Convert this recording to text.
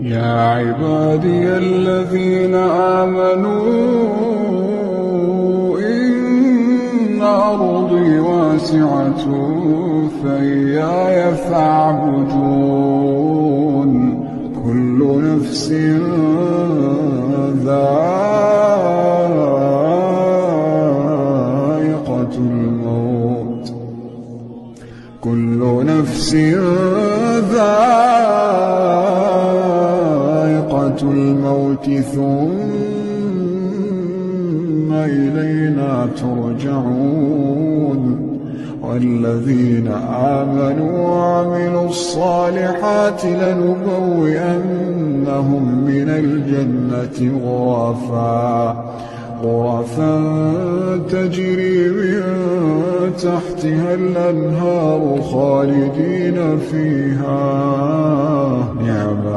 يا عبادي الذين آمنوا إن أرضي واسعة فإياي فاعبدون كل نفس ذائقة الموت كل نفس ذائقة الموت ثم إلينا ترجعون والذين آمنوا وعملوا الصالحات لنبوئنهم من الجنة غرفا تجري من تحتها الأنهار خالدين فيها. نعم